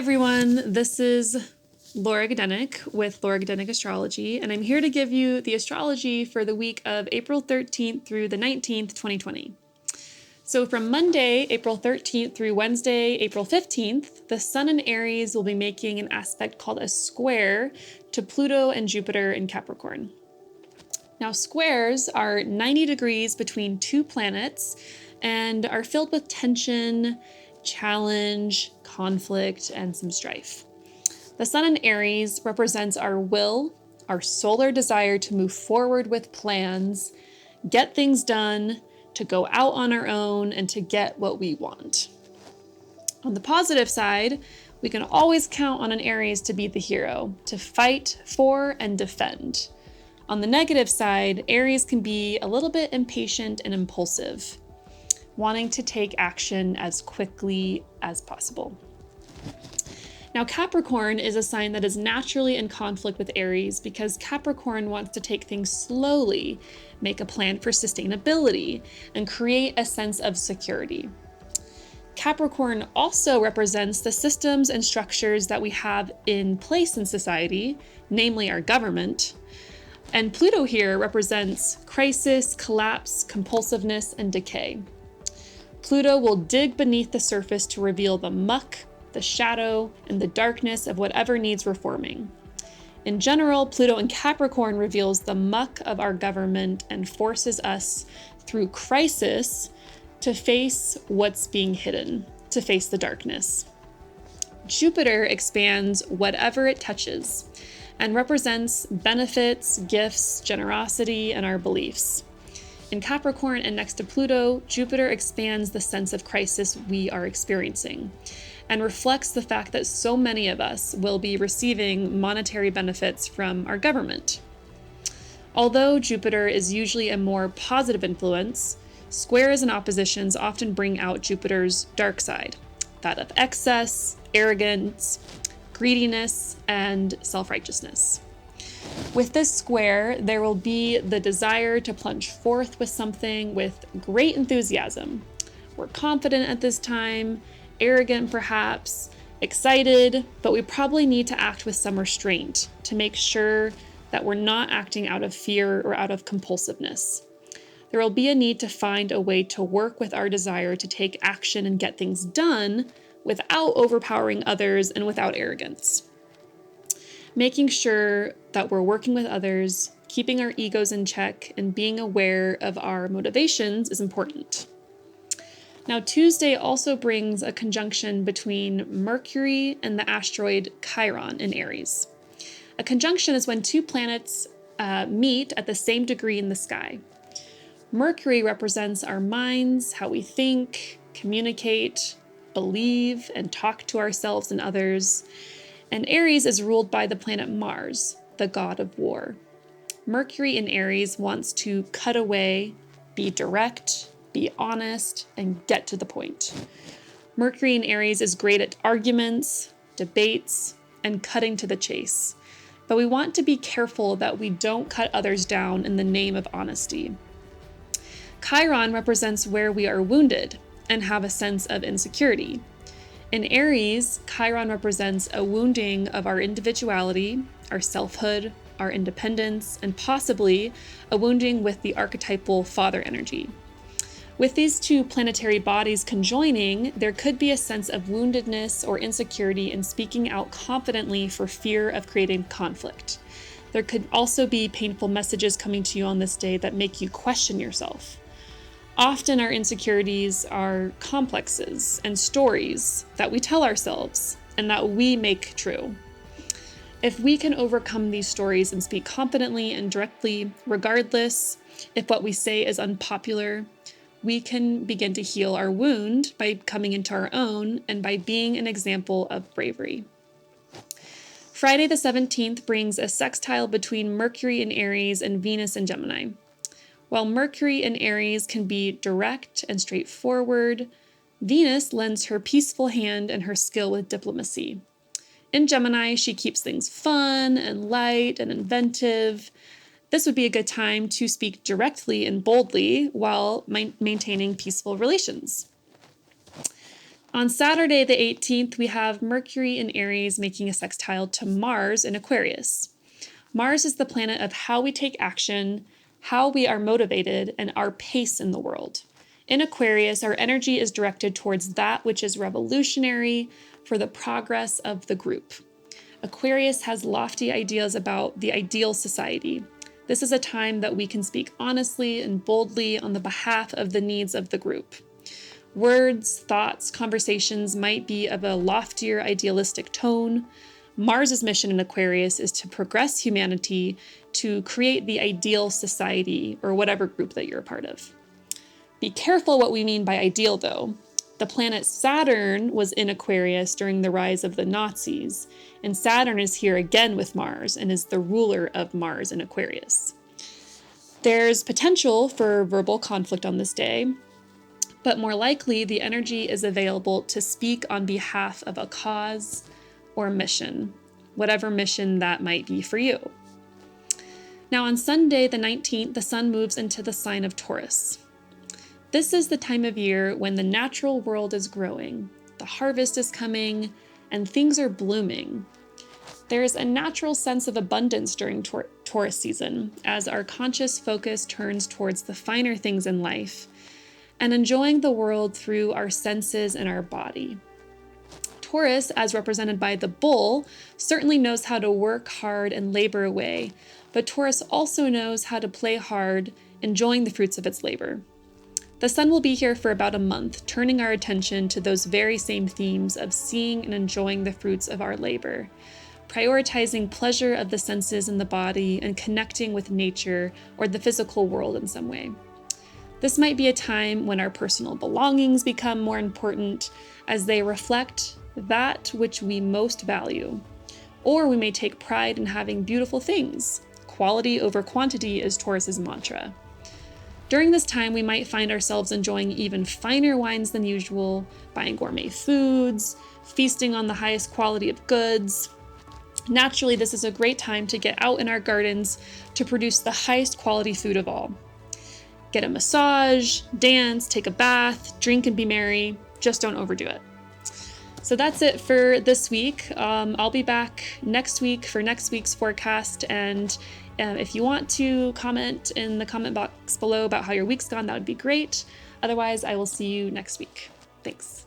everyone, this is Laura Gadenik with Laura Gadenik Astrology, and I'm here to give you the astrology for the week of April 13th through the 19th, 2020. So from Monday, April 13th through Wednesday, April 15th, the Sun in Aries will be making an aspect called a square to Pluto and Jupiter in Capricorn. Now, squares are 90 degrees between two planets and are filled with tension, challenge, conflict, and some strife. The Sun in Aries represents our will, our solar desire to move forward with plans, get things done, to go out on our own, and to get what we want. On the positive side, we can always count on an Aries to be the hero, to fight for and defend. On the negative side, Aries can be a little bit impatient and impulsive, wanting to take action as quickly as possible. Now, Capricorn is a sign that is naturally in conflict with Aries because Capricorn wants to take things slowly, make a plan for sustainability, and create a sense of security. Capricorn also represents the systems and structures that we have in place in society, namely our government. And Pluto here represents crisis, collapse, compulsiveness, and decay. Pluto will dig beneath the surface to reveal the muck, the shadow, and the darkness of whatever needs reforming. In general, Pluto in Capricorn reveals the muck of our government and forces us through crisis to face what's being hidden, to face the darkness. Jupiter expands whatever it touches and represents benefits, gifts, generosity, and our beliefs. In Capricorn and next to Pluto, Jupiter expands the sense of crisis we are experiencing and reflects the fact that so many of us will be receiving monetary benefits from our government. Although Jupiter is usually a more positive influence, squares and oppositions often bring out Jupiter's dark side, that of excess, arrogance, greediness, and self-righteousness. With this square, there will be the desire to plunge forth with something with great enthusiasm. We're confident at this time, arrogant perhaps, excited, but we probably need to act with some restraint to make sure that we're not acting out of fear or out of compulsiveness. There will be a need to find a way to work with our desire to take action and get things done without overpowering others and without arrogance. Making sure that we're working with others, keeping our egos in check, and being aware of our motivations is important. Now, Tuesday also brings a conjunction between Mercury and the asteroid Chiron in Aries. A conjunction is when two planets meet at the same degree in the sky. Mercury represents our minds, how we think, communicate, believe, and talk to ourselves and others. And Aries is ruled by the planet Mars, the god of war. Mercury in Aries wants to cut away, be direct, be honest, and get to the point. Mercury in Aries is great at arguments, debates, and cutting to the chase. But we want to be careful that we don't cut others down in the name of honesty. Chiron represents where we are wounded and have a sense of insecurity. In Aries, Chiron represents a wounding of our individuality, our selfhood, our independence, and possibly a wounding with the archetypal father energy. With these two planetary bodies conjoining, there could be a sense of woundedness or insecurity in speaking out confidently for fear of creating conflict. There could also be painful messages coming to you on this day that make you question yourself. Often our insecurities are complexes and stories that we tell ourselves and that we make true. If we can overcome these stories and speak confidently and directly, regardless if what we say is unpopular, we can begin to heal our wound by coming into our own and by being an example of bravery. Friday the 17th brings a sextile between Mercury in Aries and Venus in Gemini. While Mercury in Aries can be direct and straightforward, Venus lends her peaceful hand and her skill with diplomacy. In Gemini, she keeps things fun and light and inventive. This would be a good time to speak directly and boldly while maintaining peaceful relations. On Saturday, the 18th, we have Mercury in Aries making a sextile to Mars in Aquarius. Mars is the planet of how we take action, how we are motivated, and our pace in the world. In Aquarius, our energy is directed towards that which is revolutionary for the progress of the group. Aquarius has lofty ideas about the ideal society. This is a time that we can speak honestly and boldly on the behalf of the needs of the group. Words, thoughts, conversations might be of a loftier, idealistic tone. Mars's mission in Aquarius is to progress humanity to create the ideal society or whatever group that you're a part of. Be careful what we mean by ideal, though. The planet Saturn was in Aquarius during the rise of the Nazis, and Saturn is here again with Mars and is the ruler of Mars in Aquarius. There's potential for verbal conflict on this day, but more likely the energy is available to speak on behalf of a cause or mission, whatever mission that might be for you. Now on Sunday, the 19th, the sun moves into the sign of Taurus. This is the time of year when the natural world is growing, the harvest is coming, and things are blooming. There's a natural sense of abundance during Taurus season as our conscious focus turns towards the finer things in life and enjoying the world through our senses and our body. Taurus, as represented by the bull, certainly knows how to work hard and labor away, but Taurus also knows how to play hard, enjoying the fruits of its labor. The sun will be here for about a month, turning our attention to those very same themes of seeing and enjoying the fruits of our labor, prioritizing pleasure of the senses and the body, and connecting with nature or the physical world in some way. This might be a time when our personal belongings become more important as they reflect that which we most value. Or we may take pride in having beautiful things. Quality over quantity is Taurus's mantra. During this time, we might find ourselves enjoying even finer wines than usual, buying gourmet foods, feasting on the highest quality of goods. Naturally, this is a great time to get out in our gardens to produce the highest quality food of all. Get a massage, dance, take a bath, drink and be merry. Just don't overdo it. So that's it for this week. I'll be back next week for next week's forecast. And if you want to comment in the comment box below about how your week's gone, that would be great. Otherwise, I will see you next week. Thanks.